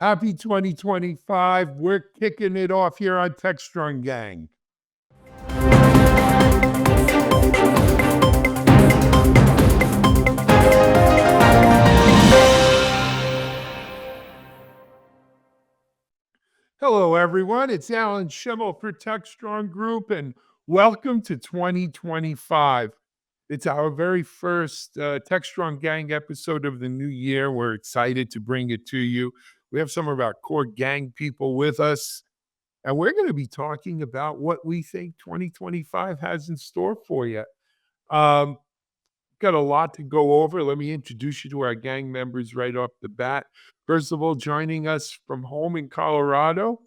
Happy 2025. We're kicking it off here on Techstrong Gang. Hello, everyone. It's Alan Schimmel for Techstrong Group, and welcome to 2025. It's our very first Techstrong Gang episode of the new year. We're excited to bring it to you. We have some of our core gang people with us, and we're going to be talking about what we think 2025 has in store for you. Um, got a lot to go over. Let me introduce you to our gang members right off the bat. First of all, joining us from home in Colorado,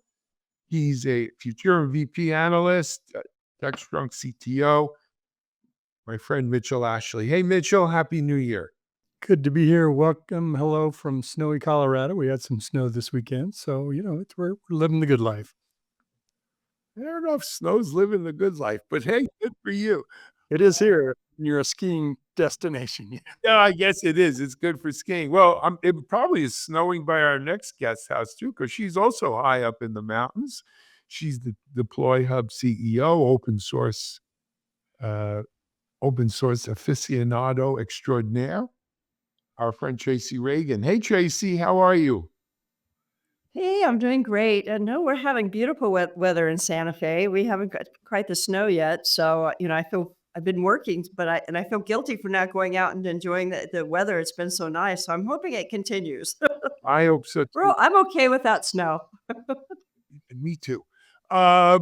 he's a future VP analyst, Techstrong CTO, my friend Mitchell Ashley. Hey, Mitchell, Happy New Year. Good to be here. Welcome. Hello from snowy Colorado. We had some snow this weekend. So, we're living the good life. I don't know if snow's living the good life, but hey, good for you. It is here. You're a skiing destination. Yeah, I guess it is. It's good for skiing. Well, it probably is snowing by our next guest house too, because she's also high up in the mountains. She's the Deploy Hub CEO, open source aficionado extraordinaire, our friend Tracy Ragan. Hey, Tracy, how are you? Hey, I'm doing great. And no, we're having beautiful weather in Santa Fe. We haven't got quite the snow yet. So, I've been working, but I feel guilty for not going out and enjoying the weather. It's been so nice. So I'm hoping it continues. I hope so too. Bro, I'm okay without snow. Me too. I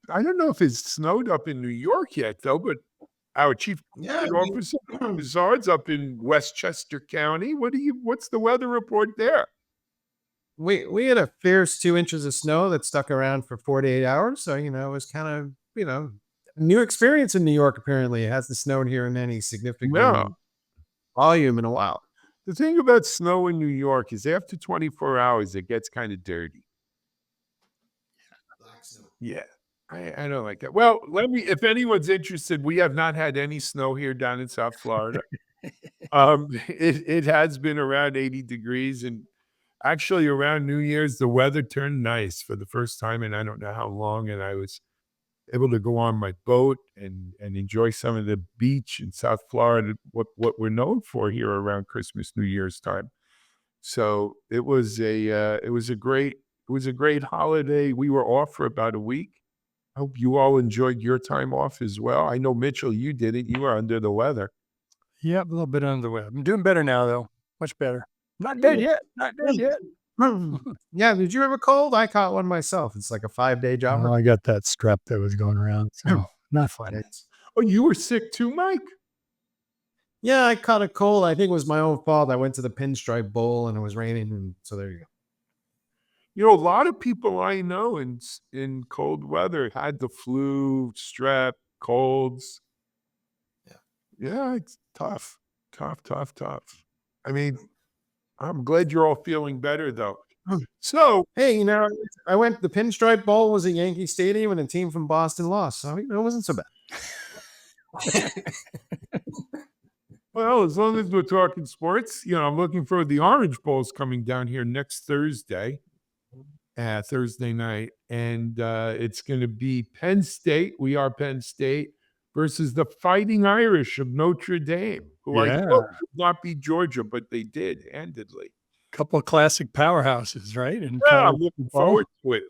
don't know if it's snowed up in New York yet, though, but our chief officer, Bizarre's up in Westchester County. What's the weather report there? We had a fierce 2 inches of snow that stuck around for 48 hours. So, it was kind of, a new experience in New York. Apparently it hasn't snowed here in any significant volume in a while. The thing about snow in New York is after 24 hours, it gets kind of dirty. Black snow. Yeah. I don't like that. Well, if anyone's interested, we have not had any snow here down in South Florida. It has been around 80 degrees, and actually around New Year's, the weather turned nice for the first time in I don't know how long, and I was able to go on my boat and enjoy some of the beach in South Florida, what we're known for here around Christmas, New Year's time. So it was a great holiday. We were off for about a week. I hope you all enjoyed your time off as well. I know, Mitchell, you didn't. You were under the weather. Yeah, a little bit under the weather. I'm doing better now, though. Much better. Not dead yet. Yeah. Did you have a cold? I caught one myself. It's like a 5-day job. I got that strep that was going around. So not fun. Oh, you were sick too, Mike? Yeah, I caught a cold. I think it was my own fault. I went to the Pinstripe Bowl and it was raining. And so there you go. A lot of people I know in cold weather had the flu, strep, colds. Yeah, it's tough. I mean, I'm glad you're all feeling better, though. So, hey, I went. The Pinstripe Bowl was at Yankee Stadium, and a team from Boston lost, so it wasn't so bad. Well, as long as we're talking sports, I'm looking for the Orange Bowl's coming down here next Thursday night, and it's going to be Penn State. We are Penn State versus the Fighting Irish of Notre Dame, who I thought would not beat Georgia, but they did handedly. Couple of classic powerhouses, right? And I'm looking forward to it.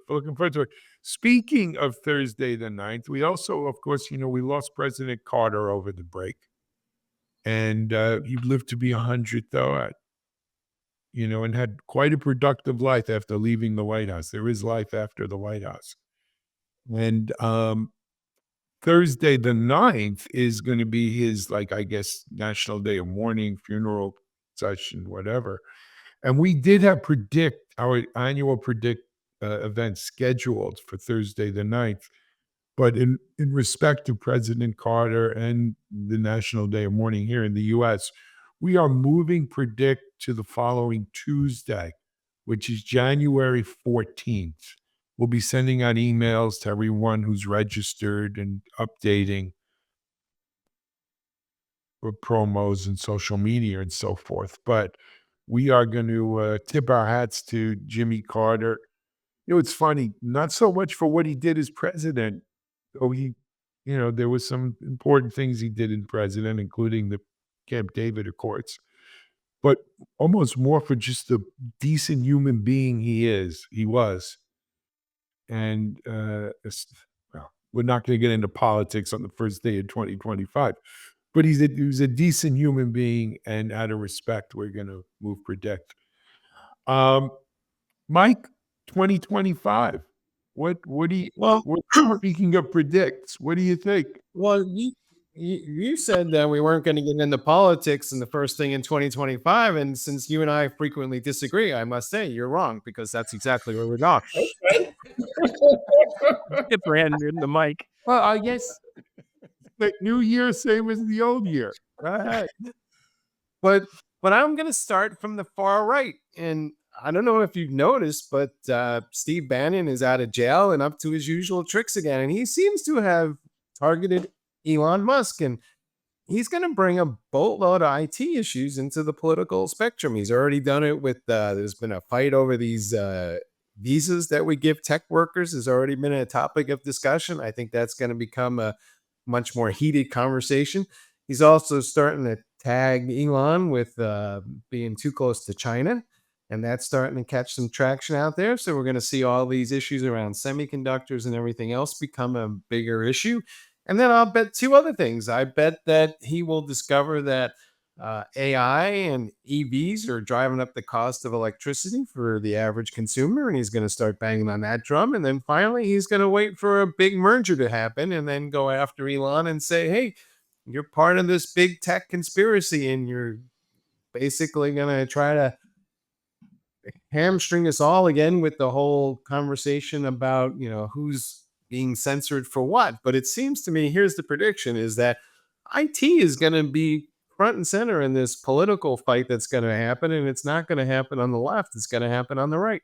Speaking of Thursday the 9th, we also, of course, we lost President Carter over the break. And he lived to be 100, though, and had quite a productive life after leaving the White House. There is life after the White House. And Thursday the 9th is going to be his, National Day of Mourning, funeral session, whatever. And we did have our annual event scheduled for Thursday the 9th. But in respect to President Carter and the National Day of Mourning here in the U.S., we are moving Predict to the following Tuesday, which is January 14th. We'll be sending out emails to everyone who's registered and updating for promos and social media and so forth. But we are going to tip our hats to Jimmy Carter. It's funny, not so much for what he did as president. Oh, there was some important things he did in president, including the Camp David Accords, but almost more for just the decent human being he was. And well, we're not going to get into politics on the first day of 2025, but he was a decent human being, and out of respect, we're going to move predict. Mike, 2025. What do you? Well, Speaking of predicts, what do you think? well, you said that we weren't going to get into politics in the first thing in 2025, and since you and I frequently disagree, I must say you're wrong because that's exactly where we're going. Get Brandon the mic. Well, I guess the new year, same as the old year. Go ahead. But I'm going to start from the far right, and I don't know if you've noticed, but Steve Bannon is out of jail and up to his usual tricks again, and he seems to have targeted Elon Musk, and he's going to bring a boatload of IT issues into the political spectrum. He's already done it with, there's been a fight over these visas that we give tech workers has already been a topic of discussion. I think that's going to become a much more heated conversation. He's also starting to tag Elon with being too close to China, and that's starting to catch some traction out there. So we're going to see all these issues around semiconductors and everything else become a bigger issue. And then I'll bet two other things. I bet that he will discover that AI and EVs are driving up the cost of electricity for the average consumer, and he's going to start banging on that drum. And then finally, he's going to wait for a big merger to happen and then go after Elon and say, hey, you're part of this big tech conspiracy, and you're basically going to try to hamstring us all again with the whole conversation about, who's being censored for what. But it seems to me, here's the prediction, is that IT is going to be front and center in this political fight that's going to happen, and it's not going to happen on the left. It's going to happen on the right.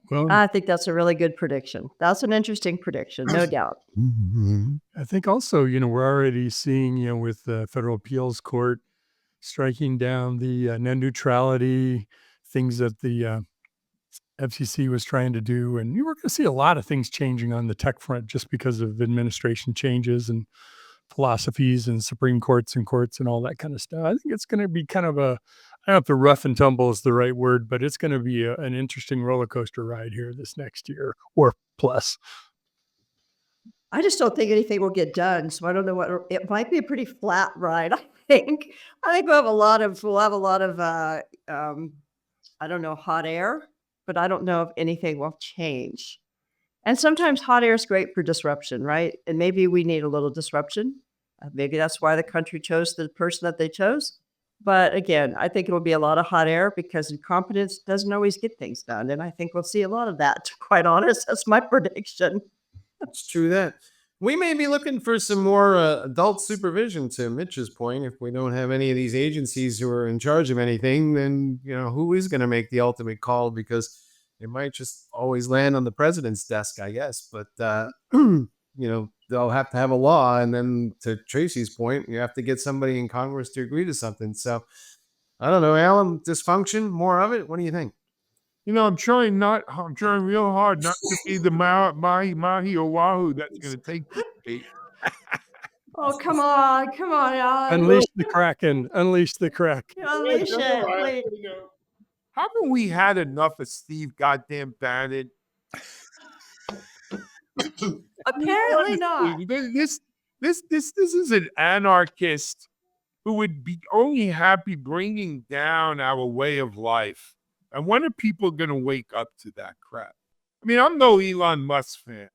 Well, I think that's a really good prediction. That's an interesting prediction, no doubt. I think also, we're already seeing, with the Federal Appeals Court striking down the net neutrality, things that the FCC was trying to do. And we're going to see a lot of things changing on the tech front just because of administration changes and philosophies and Supreme Courts and courts and all that kind of stuff. I think it's going to be kind of I don't know if the rough and tumble is the right word, but it's going to be an interesting roller coaster ride here this next year or plus. I just don't think anything will get done. So I don't know it might be a pretty flat ride. I think we'll have a lot of, I don't know, hot air, but I don't know if anything will change. And sometimes hot air is great for disruption, right? And maybe we need a little disruption. Maybe that's why the country chose the person that they chose. But again, I think it will be a lot of hot air because incompetence doesn't always get things done. And I think we'll see a lot of that, to be quite honest. That's my prediction. It's true that we may be looking for some more adult supervision, to Mitch's point. If we don't have any of these agencies who are in charge of anything, then, who is going to make the ultimate call? Because it might just always land on the president's desk, I guess. But, they'll have to have a law. And then to Tracy's point, you have to get somebody in Congress to agree to something. So I don't know, Alan, dysfunction, more of it. What do you think? I'm trying real hard not to be the Mahi or Wahoo that's going to take the state. Oh, come on, Alan. Unleash the Kraken. Unleash the Kraken. Unleash it, please. Haven't we had enough of Steve goddamn Bannon? Apparently not. This is an anarchist who would be only happy bringing down our way of life. And when are people going to wake up to that crap? I mean, I'm no Elon Musk fan.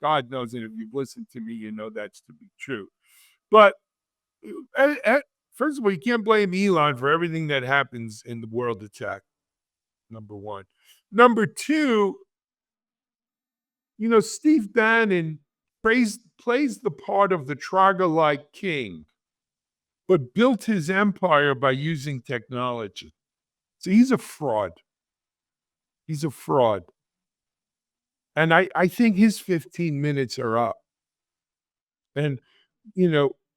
God knows it. If you've listened to me, you know that's to be true. But first of all, you can't blame Elon for everything that happens in the world of tech, number one. Number two, Steve Bannon plays the part of the troglodyte king, but built his empire by using technology. So he's a fraud. He's a fraud. And I think his 15 minutes are up. And,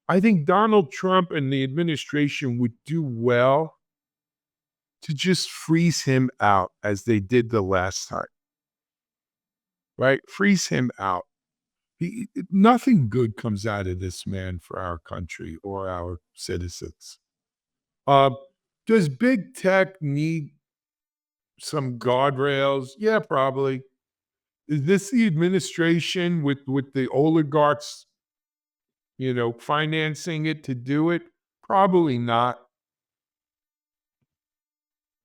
I think Donald Trump and the administration would do well to just freeze him out as they did the last time, right? Freeze him out. Nothing good comes out of this man for our country or our citizens. Uh, does big tech need some guardrails? Yeah, probably. Is this the administration with the oligarchs, financing it to do it? Probably not.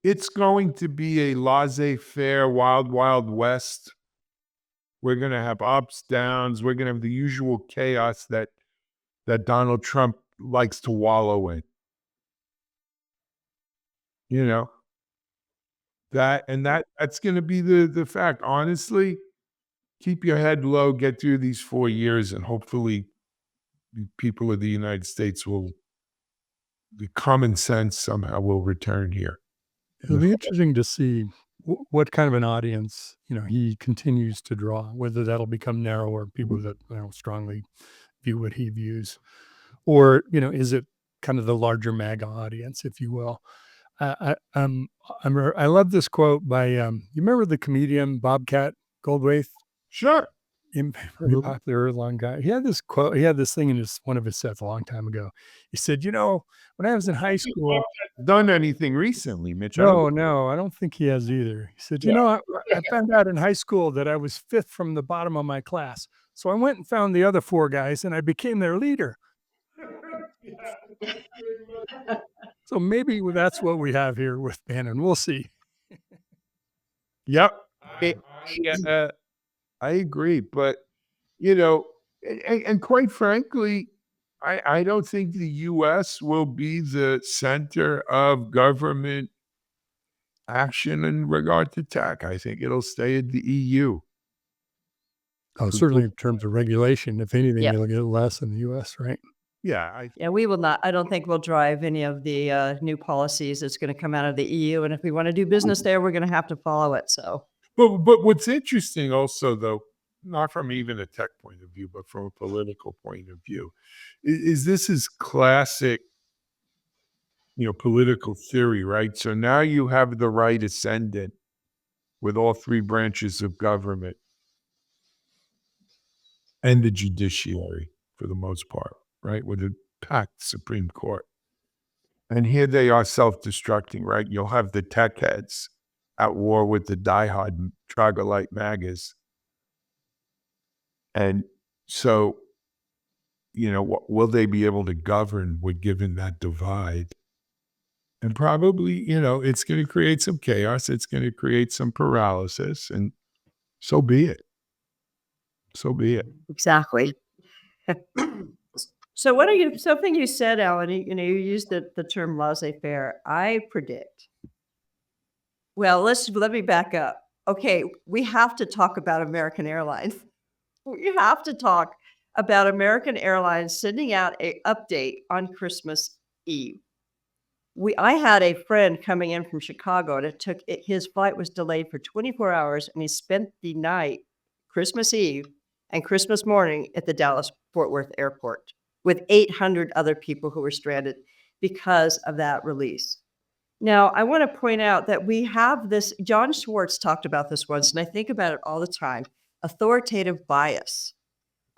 It's going to be a laissez-faire, wild, wild west. We're going to have ups, downs. We're going to have the usual chaos that Donald Trump likes to wallow in. You know, that's going to be the fact. Honestly, keep your head low, get through these 4 years, and hopefully the people of the United States the common sense somehow will return here. It'll be interesting to see what kind of an audience, he continues to draw, whether that'll become narrower, people that strongly view what he views, or, is it kind of the larger MAGA audience, if you will. I love this quote by, you remember the comedian Bobcat Goldthwait? Sure. Very popular, long guy. He had this quote. He had this thing in one of his sets a long time ago. He said, when I was in high school, Done anything recently, Mitch? no, I don't think he has either. He said, I found out in high school that I was fifth from the bottom of my class. So I went and found the other 4 guys and I became their leader. So maybe that's what we have here with Bannon. We'll see. Yep. I agree. But, and quite frankly, I don't think the U.S. will be the center of government action in regard to tech. I think it'll stay at the EU. Oh, certainly in terms of regulation. If anything, Yeah. it'll get less in the U.S., right? Yeah. Yeah, we will not. I don't think we'll drive any of the new policies that's going to come out of the EU. And if we want to do business there, we're going to have to follow it. So, But what's interesting also, though, not from even a tech point of view, but from a political point of view, is this is classic, political theory, right? So now you have the right ascendant with all 3 branches of government and the judiciary for the most part, right? With a packed Supreme Court. And here they are self-destructing, right? You'll have the tech heads at war with the diehard troglodyte MAGAs. And so, will they be able to govern given that divide? And probably, it's going to create some chaos. It's going to create some paralysis, and so be it. So be it. exactly. So something you said, Alan, you used the term laissez-faire. I predict. Well, let me back up. Okay, we have to talk about American Airlines. We have to talk about American Airlines sending out an update on Christmas Eve. I had a friend coming in from Chicago, and his flight was delayed for 24 hours, and he spent the night, Christmas Eve and Christmas morning, at the Dallas-Fort Worth airport with 800 other people who were stranded because of that release. Now, I want to point out that we have this, John Schwartz talked about this once, and I think about it all the time, authoritative bias.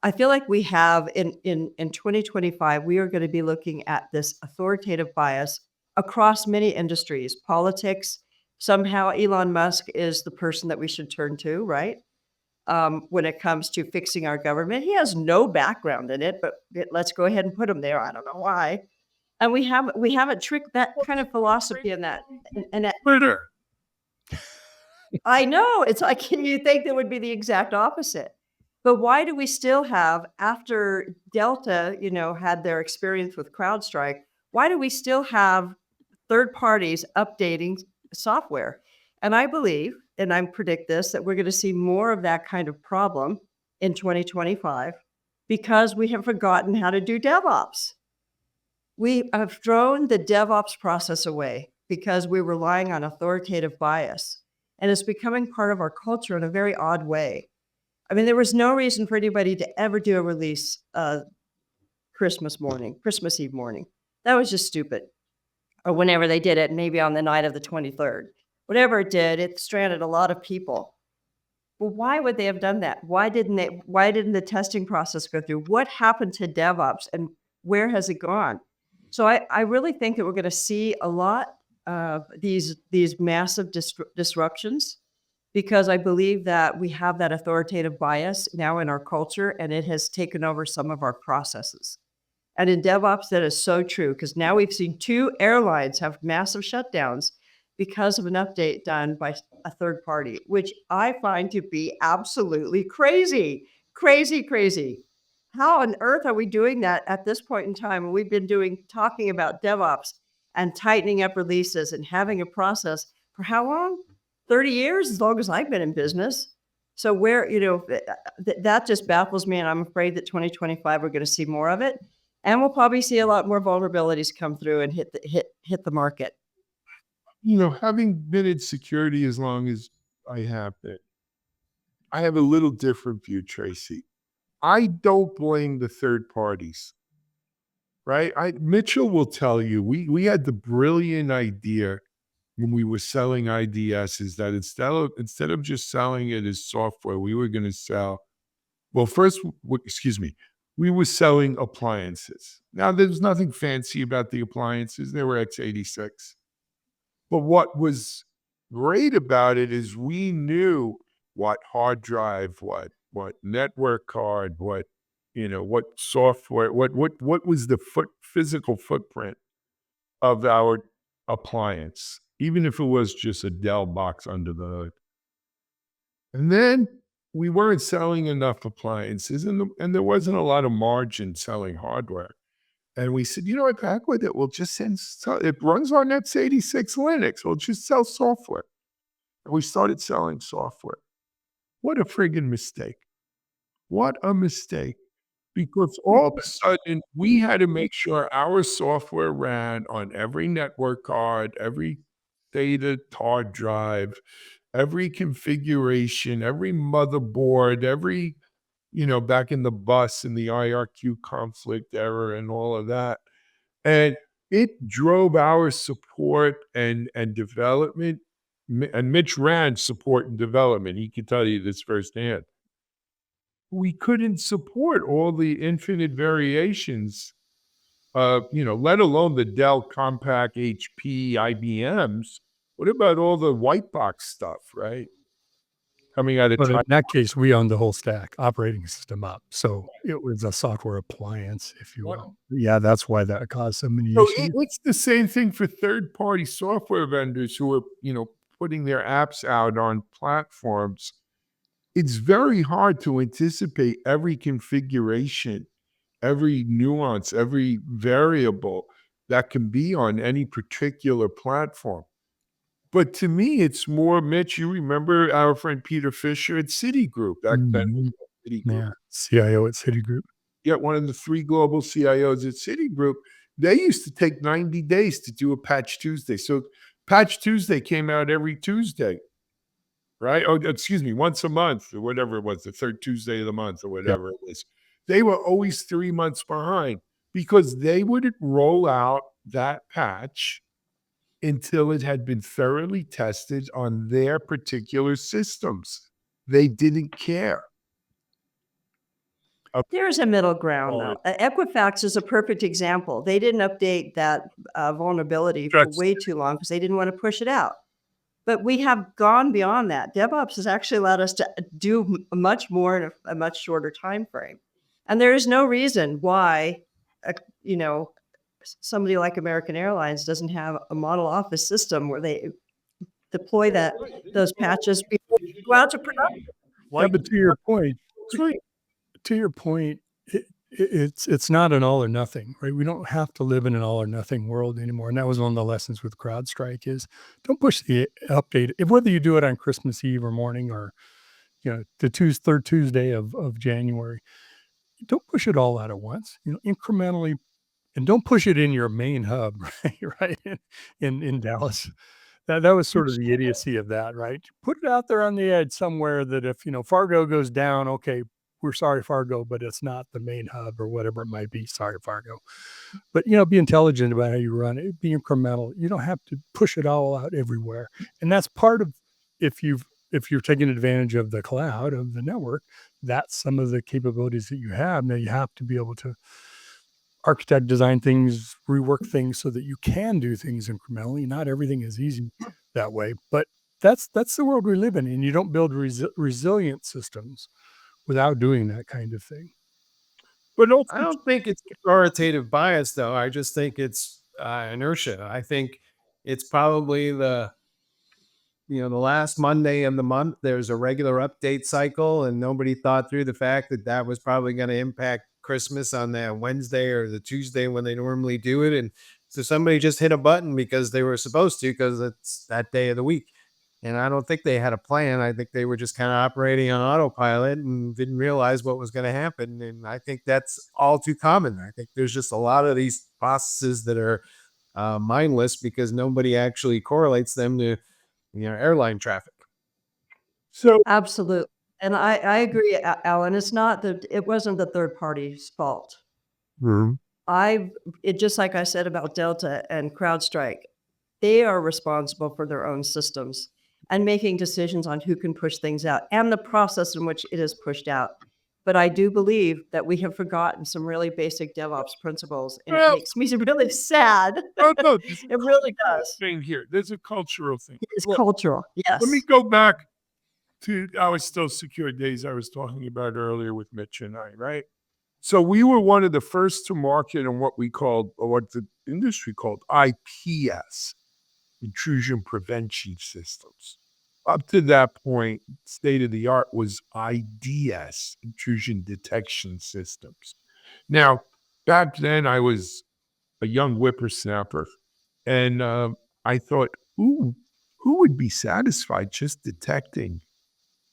I feel like we have in 2025, we are going to be looking at this authoritative bias across many industries, politics. Somehow Elon Musk is the person that we should turn to, right? When it comes to fixing our government. He has no background in it, but let's go ahead and put him there. I don't know why. And we haven't tricked that kind of philosophy in that. And Twitter. I know, it's like you think that would be the exact opposite. But why do we still have, after Delta, had their experience with CrowdStrike, why do we still have third parties updating software? And I believe, and I predict this, that we're going to see more of that kind of problem in 2025 because we have forgotten how to do DevOps. We have thrown the DevOps process away because we're relying on authoritative bias. And it's becoming part of our culture in a very odd way. I mean, there was no reason for anybody to ever do a release Christmas Eve morning. That was just stupid. Or whenever they did it, maybe on the night of the 23rd. Whatever it did, it stranded a lot of people. Well, why would they have done that? Why didn't the testing process go through? What happened to DevOps and where has it gone? So I really think that we're going to see a lot of these massive disruptions, because I believe that we have that authoritative bias now in our culture, and it has taken over some of our processes. And in DevOps, that is so true, because now we've seen 2 airlines have massive shutdowns because of an update done by a third party, which I find to be absolutely crazy. Crazy, crazy. How on earth are we doing that at this point in time when we've been talking about DevOps and tightening up releases and having a process for how long? 30 years, as long as I've been in business. So that just baffles me, and I'm afraid that 2025 we're going to see more of it, and we'll probably see a lot more vulnerabilities come through and hit the market. Having been in security as long as I have been, I have a little different view, Tracy. I don't blame the third parties, right? Mitchell will tell you, we had the brilliant idea when we were selling IDSs that instead of just selling it as software, we were going to sell, well, first, we were selling appliances. Now, there's nothing fancy about the appliances. They were x86. But what was great about it is we knew what hard drive, what network card, what software, what was the physical footprint of our appliance, even if it was just a Dell box under the hood. And then we weren't selling enough appliances, and there wasn't a lot of margin selling hardware. And we said, what, back with it, we'll just it runs on x86 Linux. We'll just sell software. And we started selling software. What a friggin' mistake. What a mistake. Because all of a sudden, we had to make sure our software ran on every network card, every data hard drive, every configuration, every motherboard, every, back in the bus and the IRQ conflict error and all of that. And it drove our support and development. And Mitch ran support and development. He can tell you this firsthand. We couldn't support all the infinite variations, let alone the Dell Compact HP IBMs. What about all the white box stuff, right? Coming out of But in that case, we owned the whole stack, operating system up. So it was a software appliance, if you will. Yeah, that's why that caused so many issues. It's the same thing for third-party software vendors who are, putting their apps out on platforms. It's very hard to anticipate every configuration, every nuance, every variable that can be on any particular platform. But to me, it's more, Mitch, you remember our friend Peter Fisher at Citigroup. Back then, Citigroup. Yeah, CIO at Citigroup. Yeah, one of the 3 global CIOs at Citigroup. They used to take 90 days to do a Patch Tuesday. So Patch Tuesday came out every Tuesday. Right? Oh, excuse me, once a month or whatever it was, the 3rd Tuesday of the month or whatever it was. They were always 3 months behind because they wouldn't roll out that patch until it had been thoroughly tested on their particular systems. They didn't care. There's a middle ground, though. Equifax is a perfect example. They didn't update that vulnerability for way too long because they didn't want to push it out. But we have gone beyond that. DevOps has actually allowed us to do much more in a much shorter time frame. And there is no reason why, somebody like American Airlines doesn't have a model office system where they deploy those patches before they go out to production. Yeah, but to your point, it's not an all or nothing, right? We don't have to live in an all or nothing world anymore. And that was one of the lessons with CrowdStrike is don't push the update. Whether you do it on Christmas Eve or morning or, the 3rd Tuesday of January, don't push it all out at once, incrementally, and don't push it in your main hub, right? In Dallas. That was sort of the idiocy of that, right? Put it out there on the edge somewhere that if, Fargo goes down, okay, we're sorry Fargo, but it's not the main hub or whatever it might be. Sorry Fargo. But be intelligent about how you run it. Be incremental. You don't have to push it all out everywhere. And that's part of if you're taking advantage of the cloud, of the network, that's some of the capabilities that you have. Now you have to be able to architect, design things, rework things so that you can do things incrementally. Not everything is easy that way, but that's the world we live in, and you don't build resilient systems without doing that kind of thing. But also, I don't think it's authoritative bias, though. I just think it's inertia. I think it's probably the last Monday of the month. There's a regular update cycle, and nobody thought through the fact that that was probably going to impact Christmas on that Wednesday or the Tuesday when they normally do it. And so somebody just hit a button because they were supposed to, because it's that day of the week. And I don't think they had a plan. I think they were just kind of operating on autopilot and didn't realize what was going to happen. And I think that's all too common. I think there's just a lot of these processes that are mindless because nobody actually correlates them to airline traffic. so Absolutely. And I agree, Alan. It wasn't the third party's fault. It just like I said about Delta and CrowdStrike, they are responsible for their own systems and making decisions on who can push things out and the process in which it is pushed out. But I do believe that we have forgotten some really basic DevOps principles, and it Well- makes me really sad. oh, no, there's a It really cultural does. thing here. There's a cultural thing. It's Look, cultural. Yes. let me go back to our still secure days I was talking about earlier with Mitch and I, right? So we were one of the first to market on what we called, or what the industry called, IPS, intrusion prevention systems. Up to that point, state of the art was IDS, intrusion detection systems. Now, back then I was a young whippersnapper, and I thought, who would be satisfied just detecting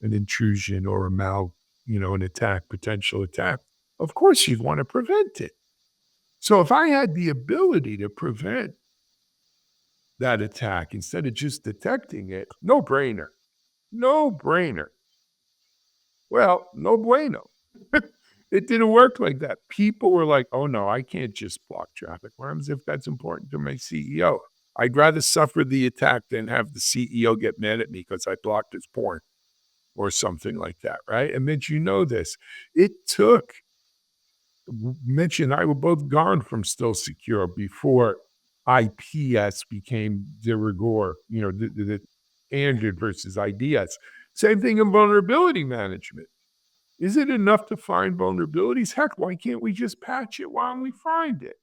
an intrusion or an attack, potential attack? Of course, you'd want to prevent it. So if I had the ability to prevent that attack instead of just detecting it, no brainer. No brainer. Well, no bueno. It didn't work like that. People were like, oh no, I can't just block traffic. What happens if that's important to my CEO? I'd rather suffer the attack than have the CEO get mad at me because I blocked his porn or something like that, right? And Mitch, you know this. It took, Mitch and I were both gone from Still Secure before IPS became de rigueur, the standard versus IDS. Same thing in vulnerability management. Is it enough to find vulnerabilities? Heck, why can't we just patch it while we find it?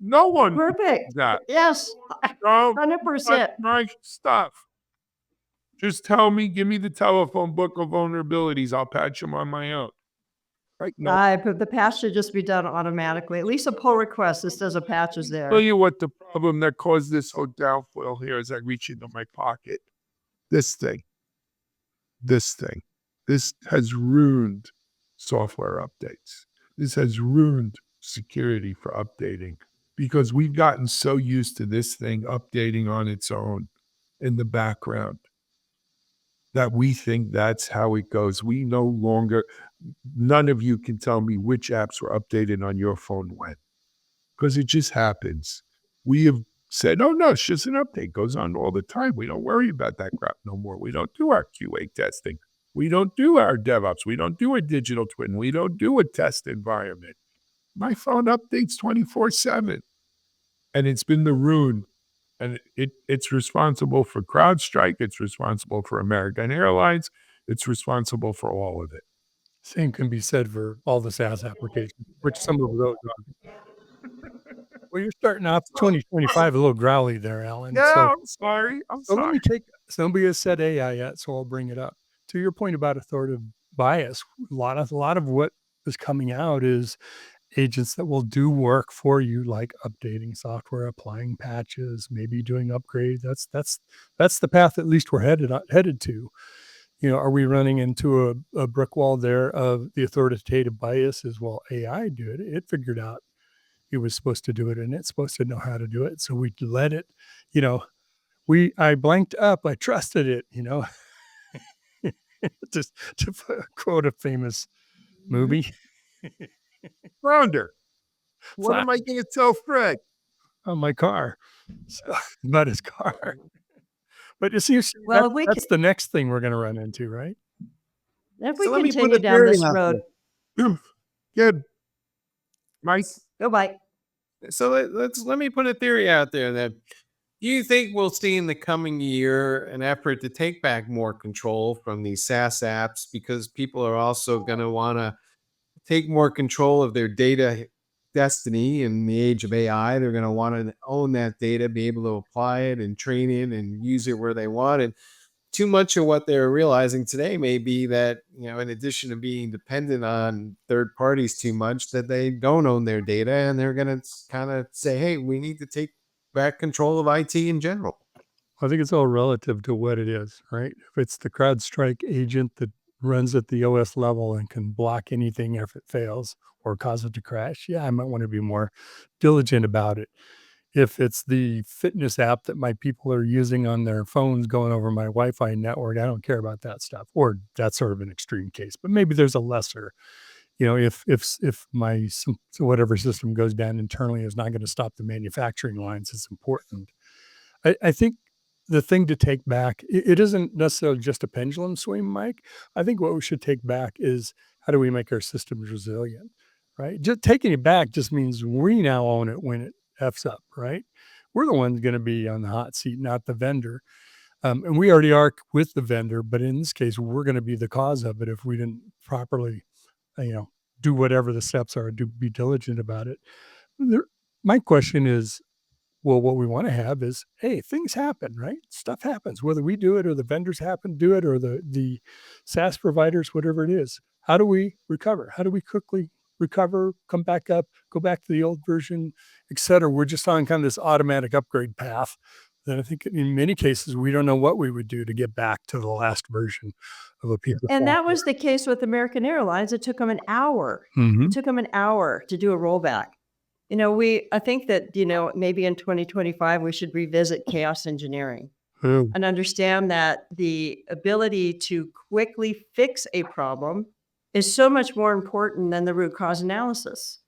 No one does Perfect. that. Yes. No, 100%. that's my stuff. Just tell me, give me the telephone book of vulnerabilities. I'll patch them on my own. Right? No. But the patch should just be done automatically. At least a pull request that says a patch is there. Tell you what the problem that caused this whole downfall here as I reach into my pocket. This thing. This has ruined software updates. This has ruined security for updating because we've gotten so used to this thing updating on its own in the background that we think that's how it goes. We no longer, none of you can tell me which apps were updated on your phone when, because it just happens. We have said, oh no, it's just an update. It goes on all the time. We don't worry about that crap no more. We don't do our QA testing. We don't do our DevOps. We don't do a digital twin. We don't do a test environment. My phone updates 24/7. And it's been the ruin. And it's responsible for CrowdStrike. It's responsible for American Airlines. It's responsible for all of it. Same can be said for all the SaaS applications, which some of those are. Well, you're starting off 2025 a little growly there, Alan. No, So, I'm sorry. I'm so let sorry. me take, nobody has said AI yet, so I'll bring it up. To your point about authoritative bias, a lot of what is coming out is agents that will do work for you, like updating software, applying patches, maybe doing upgrades. That's the path at least we're headed to. Are we running into a brick wall there of the authoritative bias as well? AI did it. It figured out it was supposed to do it, and it's supposed to know how to do it. So we let it, I blanked up. I trusted it, just to quote a famous movie. Flounder. What Flat am I going to tell Fred? on my car. So, not his car. But you see, Well, if we that's the next thing we're going to run into, right? if So we let me put continue a down theory this out road, Good. Mike? go Mike. So let me put a theory out there that do you think we'll see in the coming year an effort to take back more control from these SaaS apps because people are also going to want to take more control of their data destiny in the age of AI? They're going to want to own that data, be able to apply it and train it and use it where they want. And too much of what they're realizing today may be that, in addition to being dependent on third parties too much, that they don't own their data and they're going to kind of say, hey, we need to take back control of IT in general. I think it's all relative to what it is, right? If it's the CrowdStrike agent that runs at the OS level and can block anything if it fails or cause it to crash, yeah, I might want to be more diligent about it. If it's the fitness app that my people are using on their phones going over my Wi-Fi network, I don't care about that stuff. Or that's sort of an extreme case, but maybe there's a lesser. If my whatever system goes down internally is not going to stop the manufacturing lines, it's important. I think the thing to take back, it isn't necessarily just a pendulum swing, Mike. I think what we should take back is how do we make our systems resilient, right? Just taking it back just means we now own it when it F's up, right? We're the ones going to be on the hot seat, not the vendor. And we already are with the vendor, but in this case, we're going to be the cause of it if we didn't properly, do whatever the steps are, be diligent about it. My question is, well, what we want to have is, hey, things happen, right? Stuff happens, whether we do it or the vendors do it or the SaaS providers, whatever it is. How do we recover? How do we quickly recover, come back up, go back to the old version, et cetera? We're just on kind of this automatic upgrade path. Then I think in many cases, we don't know what we would do to get back to the last version of a piece of And that software. was the case with American Airlines. It took them an hour. Mhm. It took them an hour to do a rollback. I think that, maybe in 2025, we should revisit chaos engineering Oh, and understand that the ability to quickly fix a problem is so much more important than the root cause analysis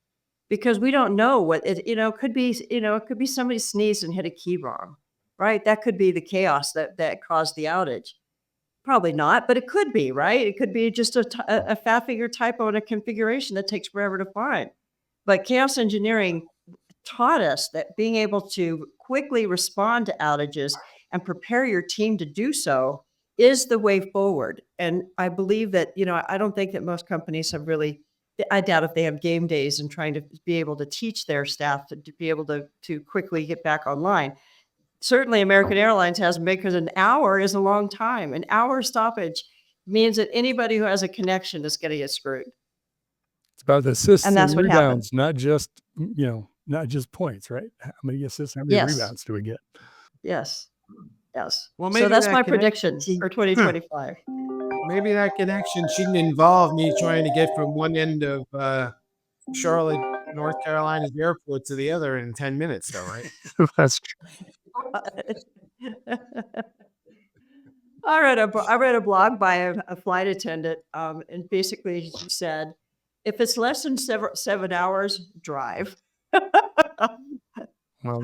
because we don't know what it could be, it could be somebody sneezed and hit a key wrong, right? That could be the chaos that caused the outage. Probably not, but it could be, right? It could be just a fat finger typo in a configuration that takes forever to find. But chaos engineering taught us that being able to quickly respond to outages and prepare your team to do so is the way forward. And I believe that, I don't think that most companies have really, I doubt if they have game days and trying to be able to teach their staff to be able to quickly get back online. Certainly American Airlines hasn't because an hour is a long time. An hour stoppage means that anybody who has a connection is going to get screwed. it's about the assists And that's and what happened. rebounds, not just points, right? How many assists, how many Yes. rebounds do we get? Yes. Yes. Well, So maybe that's that my connection- prediction for 2025. Maybe that connection shouldn't involve me trying to get from one end of Charlotte, North Carolina's airport to the other in 10 minutes, though, right? That's true. I read a blog by a flight attendant, and basically she said, if it's less than 7 hours, drive. Well,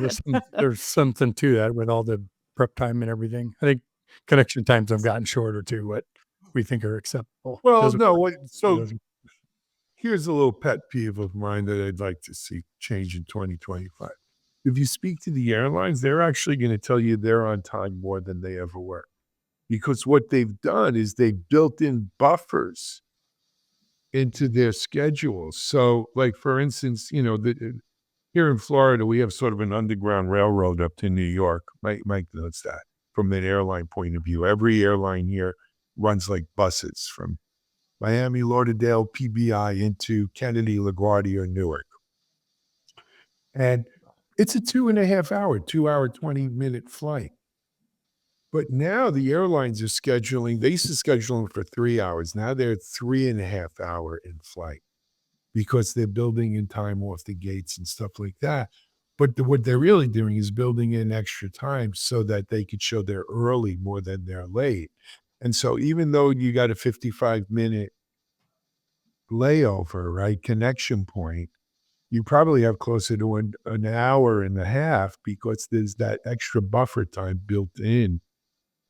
there's something to that with all the prep time and everything. I think connection times have gotten shorter to what we think are acceptable. Well, Doesn't no. work. So Doesn't- here's a little pet peeve of mine that I'd like to see change in 2025. If you speak to the airlines, they're actually going to tell you they're on time more than they ever were. Because what they've done is they've built in buffers into their schedules. So, like, for instance, here in Florida, we have sort of an underground railroad up to New York. Mike knows that from an airline point of view. Every airline here runs like buses from Miami, Lauderdale, PBI into Kennedy, LaGuardia, or Newark. And it's a 2.5 hour, 20-minute flight. But now the airlines are scheduling, they used to schedule them for 3 hours. Now they're 3.5 hour in flight because they're building in time off the gates and stuff like that. But what they're really doing is building in extra time so that they could show they're early more than they're late. And so even though you got a 55-minute layover, right, connection point, you probably have closer to an hour and a half because there's that extra buffer time built in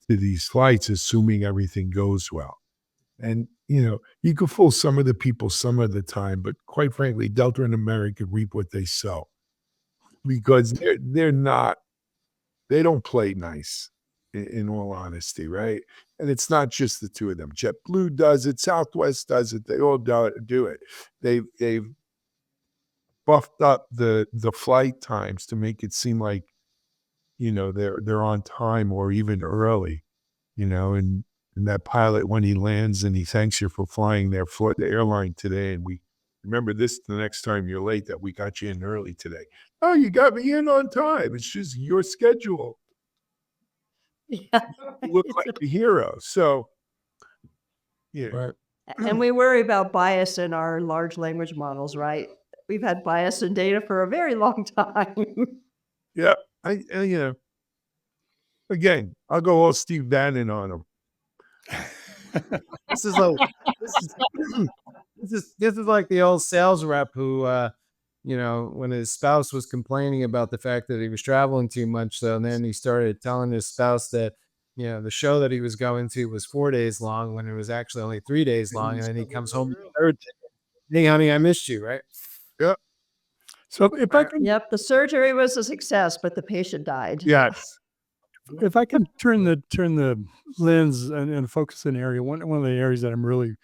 to these flights, assuming everything goes well. And, you could fool some of the people some of the time, but quite frankly, Delta and American reap what they sow because they're not, they don't play nice in all honesty, right? And it's not just the two of them. JetBlue does it, Southwest does it, they all do it. They've buffed up the flight times to make it seem like, they're on time or even early, and that pilot when he lands and he thanks you for flying the airline today, and we remember this the next time you're late that we got you in early today. Oh, you got me in on time. It's just your schedule. Yeah. You look like the hero. So, yeah. Right. And we worry about bias in our large language models, right? We've had bias in data for a very long time. Yeah. Again, I'll go all Steve Bannon on him. This is like this is this is like the old sales rep who when his spouse was complaining about the fact that he was traveling too much, so then he started telling his spouse that the show that he was going to was 4 days long when it was actually only 3 days long, and then he comes home the third day, hey honey, I missed you, right? Yep. So if I can Yep, the surgery was a success, but the patient died. Yes. if I can turn the lens and focus an area, one of the areas that I'm really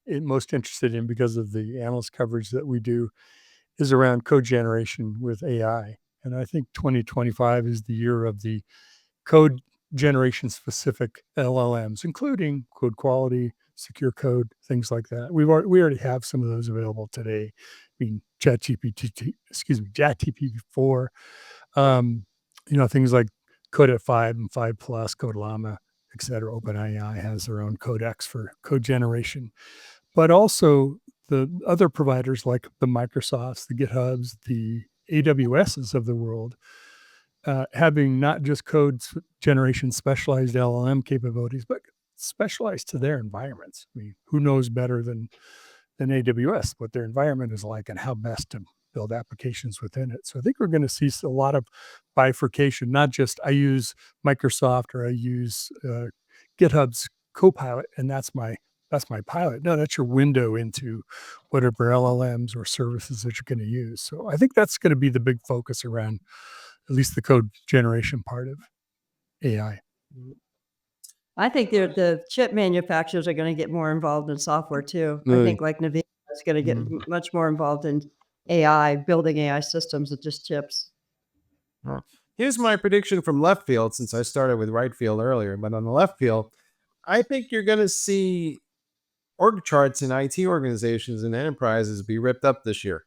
most interested in because of the analyst coverage that we do is around code generation with AI. And I think 2025 is the year of the code generation specific LLMs, including code quality, secure code, things like that. We already have some of those available today. I mean, ChatGPT-4, things like Code at 5 and 5 Plus, Code Llama, et cetera. OpenAI has their own codex for code generation, but also the other providers like the Microsofts, the GitHubs, the AWSs of the world, having not just generation specialized LLM capabilities, but specialized to their environments. I mean, who knows better than AWS what their environment is like and how best to build applications within it. So I think we're going to see a lot of bifurcation, not just I use Microsoft or I use GitHub's Copilot, and that's my pilot. No, that's your window into whatever LLMs or services that you're going to use. So I think that's going to be the big focus around at least the code generation part of AI. I think the chip manufacturers are going to get more involved in software too. I think like NVIDIA is going to get much more involved in AI, building AI systems with just chips. Here's my prediction from left field, since I started with right field earlier, but on the left field, I think you're going to see org charts in IT organizations and enterprises be ripped up this year.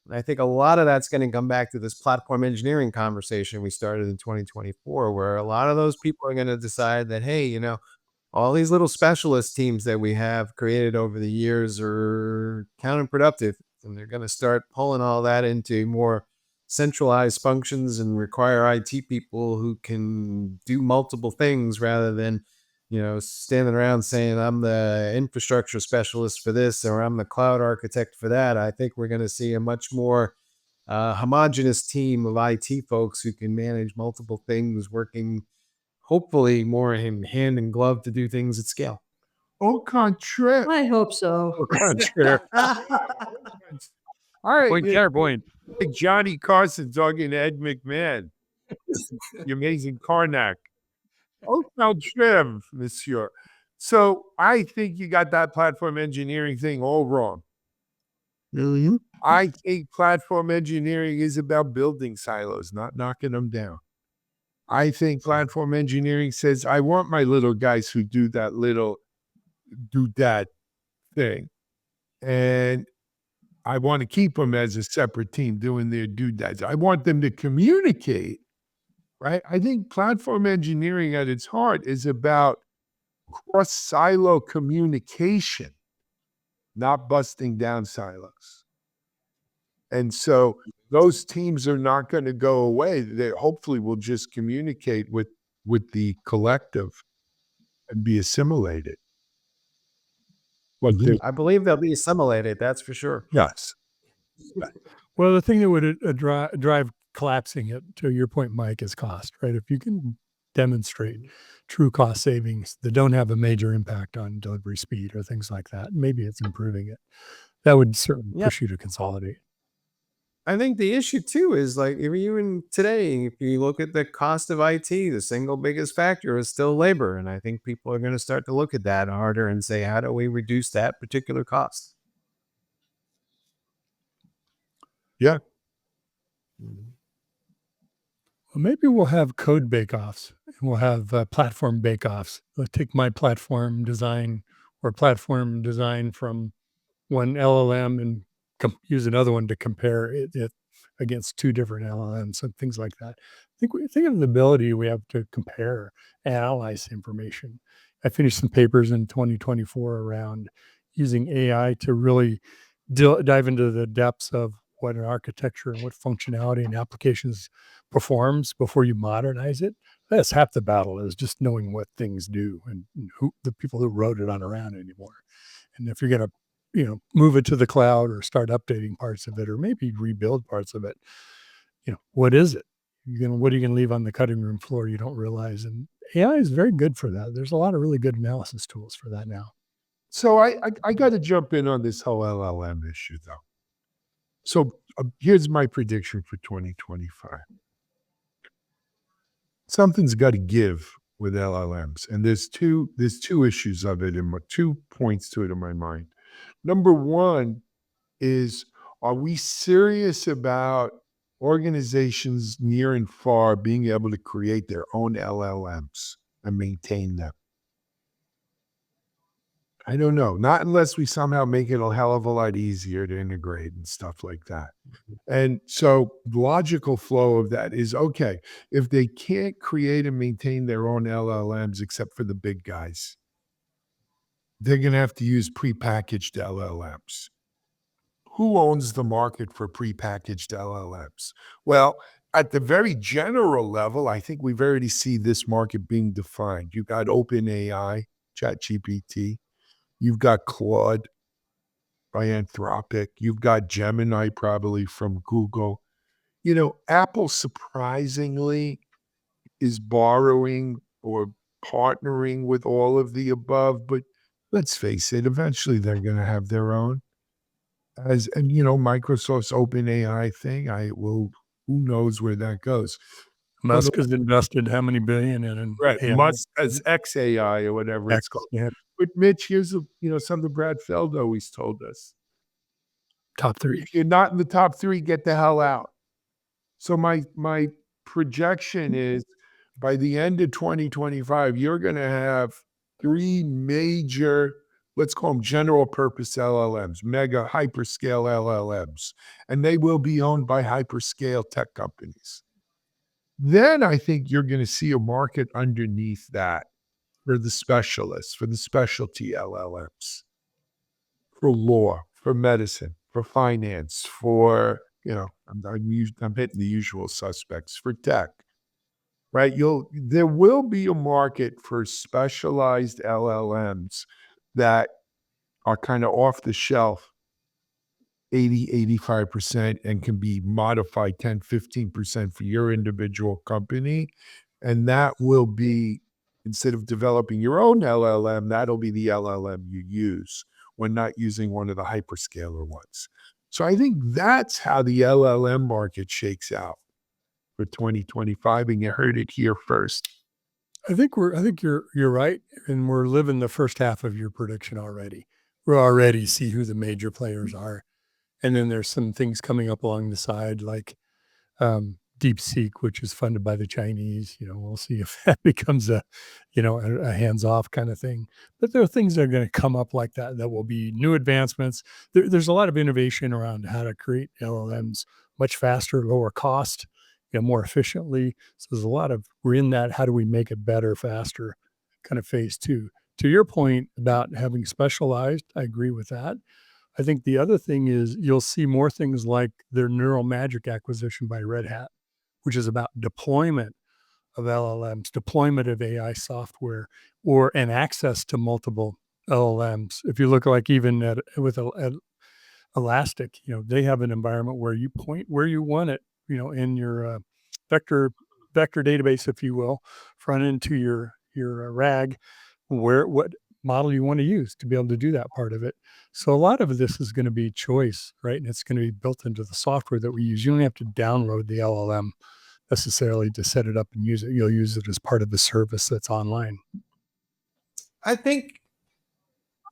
And I think a lot of that's going to come back to this platform engineering conversation we started in 2024, where a lot of those people are going to decide that, hey, all these little specialist teams that we have created over the years are counterproductive. And they're going to start pulling all that into more centralized functions and require IT people who can do multiple things rather than, standing around saying I'm the infrastructure specialist for this or I'm the cloud architect for that. I think we're going to see a much more homogenous team of IT folks who can manage multiple things, working hopefully more in hand and glove to do things at scale. Au contraire. I hope so. Au contraire. All right. Point counterpoint. Like Johnny Carson talking to Ed McMahon. The amazing Karnak. Au contraire, monsieur. So I think you got that platform engineering thing all wrong. Mm-hmm. I think platform engineering is about building silos, not knocking them down. I think platform engineering says, I want my little guys who do that thing. And I want to keep them as a separate team doing their doodads. I want them to communicate, right? I think platform engineering at its heart is about cross-silo communication, not busting down silos. And so those teams are not going to go away. They hopefully will just communicate with the collective and be assimilated. But I believe they'll be assimilated. That's for sure. yes. Well, the thing that would drive collapsing it, to your point, Mike, is cost, right? If you can demonstrate true cost savings that don't have a major impact on delivery speed or things like that, maybe it's improving it. That would certainly Yeah. push you to consolidate. I think the issue too is like even today, if you look at the cost of IT, the single biggest factor is still labor. And I think people are going to start to look at that harder and say, how do we reduce that particular cost? Yeah. Well, maybe we'll have code bake-offs. We'll have platform bake-offs. Let's take my platform design or platform design from one LLM and use another one to compare it against two different LLMs and things like that. Think of the ability we have to compare and analyze information. I finished some papers in 2024 around using AI to really dive into the depths of what an architecture and what functionality and applications performs before you modernize it. That's half the battle, is just knowing what things do and who the people who wrote it aren't around anymore. And if you're going to move it to the cloud or start updating parts of it or maybe rebuild parts of it, what is it? What are you going to leave on the cutting room floor you don't realize? And AI is very good for that. There's a lot of really good analysis tools for that now. So I got to jump in on this whole LLM issue, though. So here's my prediction for 2025. Something's got to give with LLMs, and there's two issues of it, and 2 points to it in my mind. Number one is, are we serious about organizations near and far being able to create their own LLMs and maintain them? I don't know. Not unless we somehow make it a hell of a lot easier to integrate and stuff like that. And so the logical flow of that is, okay, if they can't create and maintain their own LLMs except for the big guys, they're going to have to use prepackaged LLMs. Who owns the market for prepackaged LLMs? Well, at the very general level, I think we've already seen this market being defined. You've got OpenAI, ChatGPT. You've got Claude by Anthropic. You've got Gemini probably from Google. Apple surprisingly is borrowing or partnering with all of the above, but let's face it, eventually they're going to have their own. And Microsoft's OpenAI thing, who knows where that goes. Musk has invested how many billion in Right. AI? Musk as XAI or whatever it's called. Yeah, But Mitch, here's something Brad Feld always told us. top 3. If you're not in the top 3, get the hell out. So my projection is by the end of 2025, you're going to have 3 major, let's call them general purpose LLMs, mega hyperscale LLMs, and they will be owned by hyperscale tech companies. Then I think you're going to see a market underneath that for the specialists, for the specialty LLMs, for law, for medicine, for finance, for, I'm hitting the usual suspects, for tech, right? There will be a market for specialized LLMs that are kind of off the shelf, 85% and can be modified 10, 15% for your individual company. And that will be, instead of developing your own LLM, that'll be the LLM you use when not using one of the hyperscaler ones. So I think that's how the LLM market shakes out for 2025, and you heard it here first. I think you're right, and we're living the first half of your prediction already. We're already see who the major players are, and then there's some things coming up along the side like DeepSeek, which is funded by the Chinese. We'll see if that becomes a hands-off kind of thing. But there are things that are going to come up like that will be new advancements. There's a lot of innovation around how to create LLMs much faster, lower cost, more efficiently. So there's a lot of, we're in that, how do we make it better, faster kind of phase 2. To your point about having specialized, I agree with that. I think the other thing is you'll see more things like their Neural Magic acquisition by Red Hat, which is about deployment of LLMs, deployment of AI software, and access to multiple LLMs. If you look like even at Elastic, they have an environment where you point where you want it, in your vector database, if you will, front into your RAG, what model you want to use to be able to do that part of it. So a lot of this is going to be choice, right? And it's going to be built into the software that we use. You don't have to download the LLM necessarily to set it up and use it. You'll use it as part of the service that's online. I think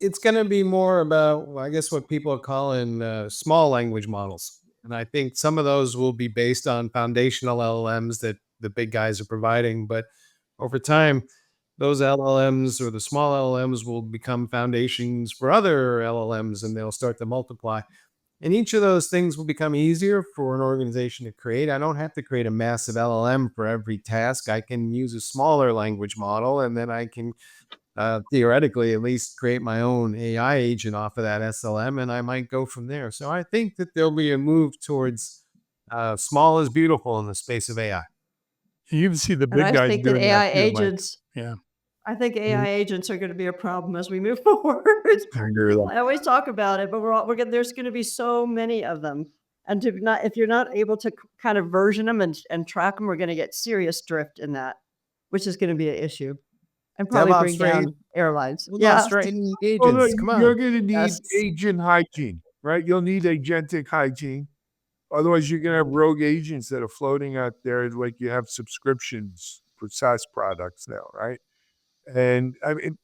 it's going to be more about, I guess, what people are calling small language models. And I think some of those will be based on foundational LLMs that the big guys are providing. But over time, those LLMs or the small LLMs will become foundations for other LLMs, and they'll start to multiply. And each of those things will become easier for an organization to create. I don't have to create a massive LLM for every task. I can use a smaller language model, and then I can theoretically at least create my own AI agent off of that SLM, and I might go from there. So I think that there'll be a move towards small is beautiful in the space of AI. You even see the And big I guys think that doing AI that too, Mike. agents, Yeah, I think AI agents are going to be a problem as we move forward. I agree with that. I always talk about it, but there's going to be so many of them. And if you're not able to kind of version them and track them, we're going to get serious drift in that, which is going to be an issue. And probably bring down airlines. Yeah, straighten agents. Well, look, Come on. you're going to need Yes. agent hygiene, right? You'll need agentic hygiene. Otherwise, you're going to have rogue agents that are floating out there, like you have subscriptions for SaaS products now, right? And I mean,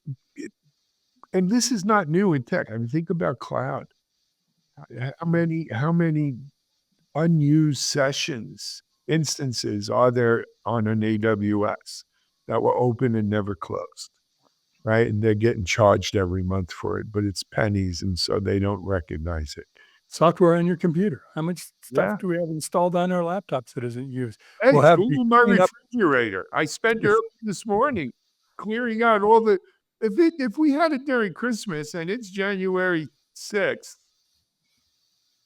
and this is not new in tech. I mean, think about cloud. How many unused sessions, instances are there on an AWS that were open and never closed, right? And they're getting charged every month for it, but it's pennies, and so they don't recognize it. Software on your computer. How much stuff Yeah. do we have installed on our laptops that isn't used? Hey, We'll have Google my refrigerator. I spent early this morning clearing out all the. If we had it during Christmas and it's January 6th,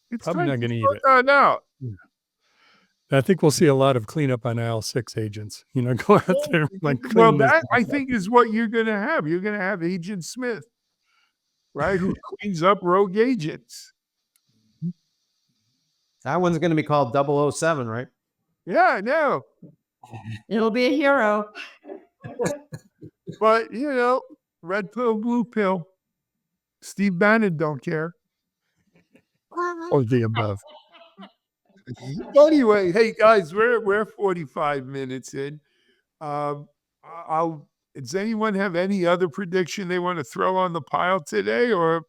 it's Probably time not to gonna eat sort it. that out. I think we'll see a lot of cleanup on IL6 agents. Go out there and Well, clean this that I stuff up. think is what you're going to have. You're going to have Agent Smith, right, who cleans up rogue agents. That one's going to be called 007, right? Yeah, I know. It'll be a hero. But red pill, blue pill. Steve Bannon don't care. Or the above. Anyway, hey guys, we're 45 minutes in. Does anyone have any other prediction they want to throw on the pile today, or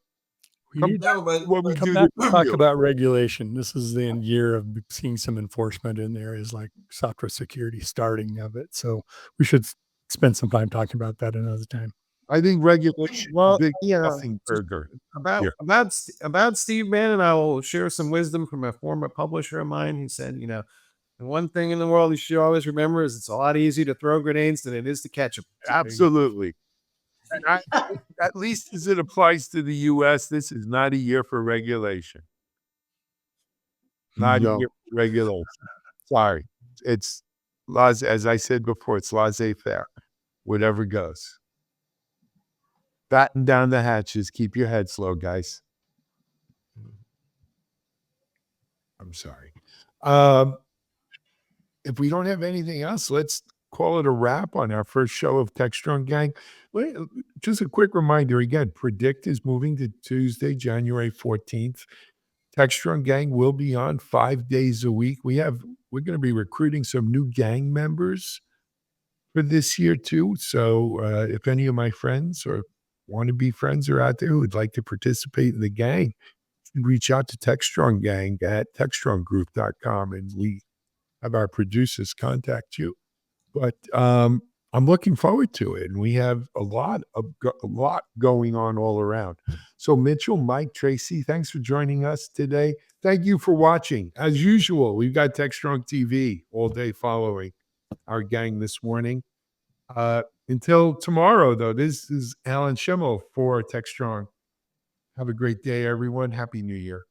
We come need back to what we come do back the to talk review? about regulation. This is the year of seeing some enforcement in areas like software security, starting of it. So we should spend some time talking about that another time. I think regulation, Well, big yeah, nothing burger. about Steve Bannon, I will share some wisdom from a former publisher of mine. He said, the one thing in the world you should always remember is it's a lot easier to throw grenades than it is to catch them. Absolutely. And at least as it applies to the U.S., this is not a year for regulation. Not a year for regulation. Sorry. It's as I said before, it's laissez-faire. Whatever goes. Batten down the hatches. Keep your heads low, guys. I'm sorry. If we don't have anything else, let's call it a wrap on our first show of Techstrong Gang. Just a quick reminder again, Predict is moving to Tuesday, January 14th. Techstrong Gang will be on 5 days a week. We're going to be recruiting some new gang members for this year too. So if any of my friends or want to be friends are out there who would like to participate in the gang, you can reach out to Techstrong Gang at techstronggroup.com, and we have our producers contact you. But I'm looking forward to it, and we have a lot going on all around. So Mitchell, Mike, Tracy, thanks for joining us today. Thank you for watching. As usual, we've got Techstrong TV all day following our gang this morning. Until tomorrow, though, this is Alan Schimmel for Techstrong. Have a great day, everyone. Happy New Year.